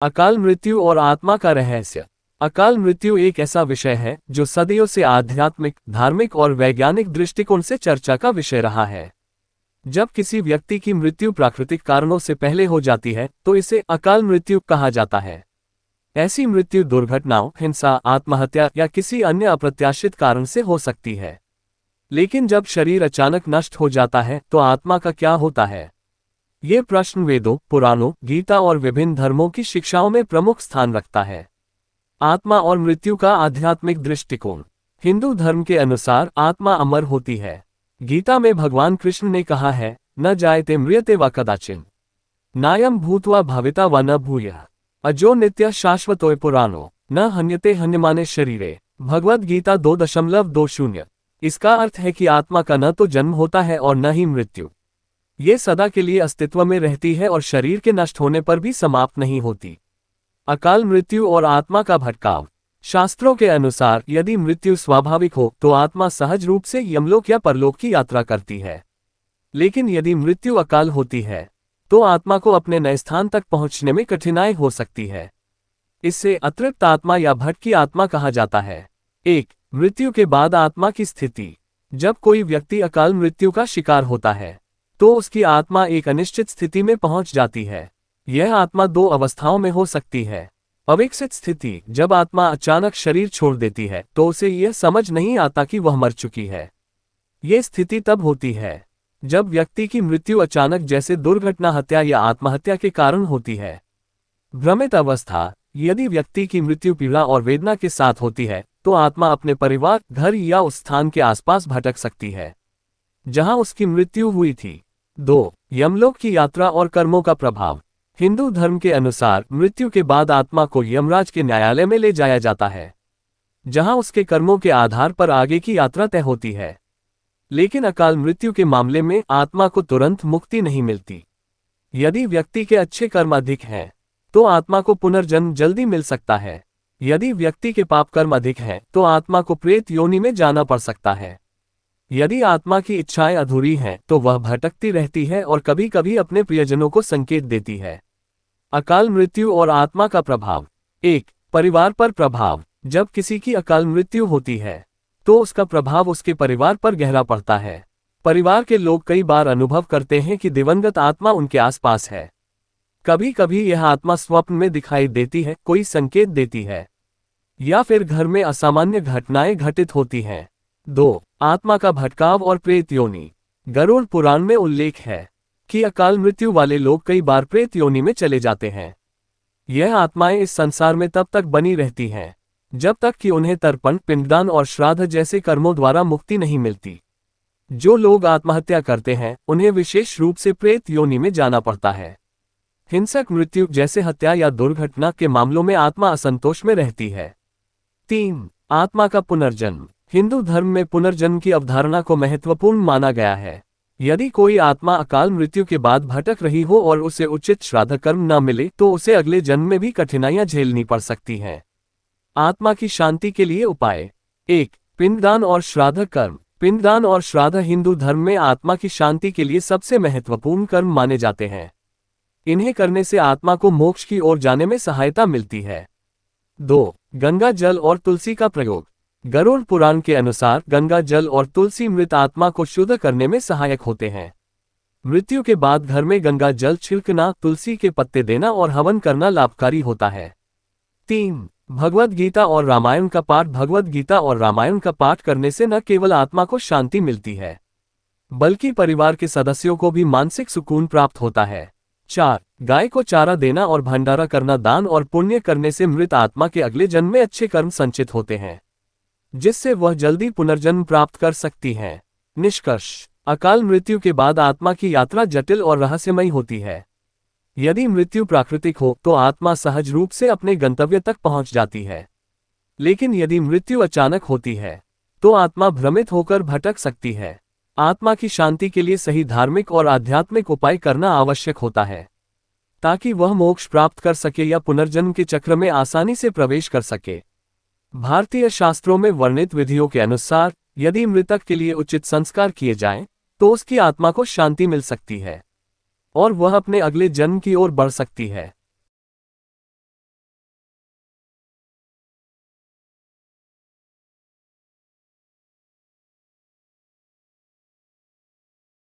अकाल मृत्यु और आत्मा का रहस्य। अकाल मृत्यु एक ऐसा विषय है जो सदियों से आध्यात्मिक, धार्मिक और वैज्ञानिक दृष्टिकोण से चर्चा का विषय रहा है। जब किसी व्यक्ति की मृत्यु प्राकृतिक कारणों से पहले हो जाती है तो इसे अकाल मृत्यु कहा जाता है। ऐसी मृत्यु दुर्घटनाओं, हिंसा, आत्महत्या या किसी अन्य अप्रत्याशित कारण से हो सकती है। लेकिन जब शरीर अचानक नष्ट हो जाता है तो आत्मा का क्या होता है? ये प्रश्न वेदों, पुराणों, गीता और विभिन्न धर्मों की शिक्षाओं में प्रमुख स्थान रखता है। आत्मा और मृत्यु का आध्यात्मिक दृष्टिकोण। हिंदू धर्म के अनुसार आत्मा अमर होती है। गीता में भगवान कृष्ण ने कहा है, न जायते म्रियते व कदाचिन नायम भूत्वा भविता व न भूयः अजो नित्य शाश्वतोय पुराणो न हन्यते हन्यमाने शरीरे। भगवद गीता 2.20। इसका अर्थ है कि आत्मा का न तो जन्म होता है और न ही मृत्यु। ये सदा के लिए अस्तित्व में रहती है और शरीर के नष्ट होने पर भी समाप्त नहीं होती। अकाल मृत्यु और आत्मा का भटकाव। शास्त्रों के अनुसार यदि मृत्यु स्वाभाविक हो तो आत्मा सहज रूप से यमलोक या परलोक की यात्रा करती है। लेकिन यदि मृत्यु अकाल होती है तो आत्मा को अपने नए स्थान तक पहुंचने में कठिनाई हो सकती है। इससे अतृप्त आत्मा या भटकी आत्मा कहा जाता है। 1. मृत्यु के बाद आत्मा की स्थिति। जब कोई व्यक्ति अकाल मृत्यु का शिकार होता है तो उसकी आत्मा एक अनिश्चित स्थिति में पहुंच जाती है। यह आत्मा 2 अवस्थाओं में हो सकती है। अविकसित स्थिति, जब आत्मा अचानक शरीर छोड़ देती है तो उसे यह समझ नहीं आता कि वह मर चुकी है। यह स्थिति तब होती है जब व्यक्ति की मृत्यु अचानक, जैसे दुर्घटना, हत्या या आत्महत्या के कारण होती है। भ्रमित अवस्था, यदि व्यक्ति की मृत्यु पीड़ा और वेदना के साथ होती है तो आत्मा अपने परिवार, घर या उस स्थान के आसपास भटक सकती है जहां उसकी मृत्यु हुई थी। 2. यमलोक की यात्रा और कर्मों का प्रभाव। हिंदू धर्म के अनुसार मृत्यु के बाद आत्मा को यमराज के न्यायालय में ले जाया जाता है, जहां उसके कर्मों के आधार पर आगे की यात्रा तय होती है। लेकिन अकाल मृत्यु के मामले में आत्मा को तुरंत मुक्ति नहीं मिलती। यदि व्यक्ति के अच्छे कर्म अधिक हैं तो आत्मा को पुनर्जन्म जल्दी मिल सकता है। यदि व्यक्ति के पाप कर्म अधिक हैं तो आत्मा को प्रेत योनि में जाना पड़ सकता है। यदि आत्मा की इच्छाएं अधूरी हैं तो वह भटकती रहती है और कभी कभी अपने प्रियजनों को संकेत देती है। अकाल मृत्यु और आत्मा का प्रभाव। 1. परिवार पर प्रभाव। जब किसी की अकाल मृत्यु होती है तो उसका प्रभाव उसके परिवार पर गहरा पड़ता है। परिवार के लोग कई बार अनुभव करते हैं कि दिवंगत आत्मा उनके आसपास है। कभी कभी यह आत्मा स्वप्न में दिखाई देती है, कोई संकेत देती है, या फिर घर में असामान्य घटनाएं घटित होती हैं। 2. आत्मा का भटकाव और प्रेत योनि। गरुड़ पुराण में उल्लेख है कि अकाल मृत्यु वाले लोग कई बार प्रेत योनि में चले जाते हैं। यह आत्माएं इस संसार में तब तक बनी रहती हैं जब तक कि उन्हें तर्पण, पिंडदान और श्राद्ध जैसे कर्मों द्वारा मुक्ति नहीं मिलती। जो लोग आत्महत्या करते हैं उन्हें विशेष रूप से प्रेत योनि में जाना पड़ता है। हिंसक मृत्यु जैसे हत्या या दुर्घटना के मामलों में आत्मा असंतोष में रहती है। 3. आत्मा का पुनर्जन्म। हिंदू धर्म में पुनर्जन्म की अवधारणा को महत्वपूर्ण माना गया है। यदि कोई आत्मा अकाल मृत्यु के बाद भटक रही हो और उसे उचित श्राद्ध कर्म न मिले तो उसे अगले जन्म में भी कठिनाइयां झेलनी पड़ सकती हैं। आत्मा की शांति के लिए उपाय। 1. पिंडदान और श्राद्ध कर्म। पिंडदान और श्राद्ध हिंदू धर्म में आत्मा की शांति के लिए सबसे महत्वपूर्ण कर्म माने जाते हैं। इन्हें करने से आत्मा को मोक्ष की ओर जाने में सहायता मिलती है। 2. गंगा जल और तुलसी का प्रयोग। गरुड़ पुराण के अनुसार गंगा जल और तुलसी मृत आत्मा को शुद्ध करने में सहायक होते हैं। मृत्यु के बाद घर में गंगा जल छिड़कना, तुलसी के पत्ते देना और हवन करना लाभकारी होता है। 3. भगवद गीता और रामायण का पाठ। भगवद गीता और रामायण का पाठ करने से न केवल आत्मा को शांति मिलती है बल्कि परिवार के सदस्यों को भी मानसिक सुकून प्राप्त होता है। 4. गाय को चारा देना और भंडारा करना। दान और पुण्य करने से मृत आत्मा के अगले जन्म में अच्छे कर्म संचित होते हैं जिससे वह जल्दी पुनर्जन्म प्राप्त कर सकती है। निष्कर्ष। अकाल मृत्यु के बाद आत्मा की यात्रा जटिल और रहस्यमयी होती है। यदि मृत्यु प्राकृतिक हो तो आत्मा सहज रूप से अपने गंतव्य तक पहुंच जाती है। लेकिन यदि मृत्यु अचानक होती है तो आत्मा भ्रमित होकर भटक सकती है। आत्मा की शांति के लिए सही धार्मिक और आध्यात्मिक उपाय करना आवश्यक होता है ताकि वह मोक्ष प्राप्त कर सके या पुनर्जन्म के चक्र में आसानी से प्रवेश कर सके। भारतीय शास्त्रों में वर्णित विधियों के अनुसार यदि मृतक के लिए उचित संस्कार किए जाएं, तो उसकी आत्मा को शांति मिल सकती है और वह अपने अगले जन्म की ओर बढ़ सकती है।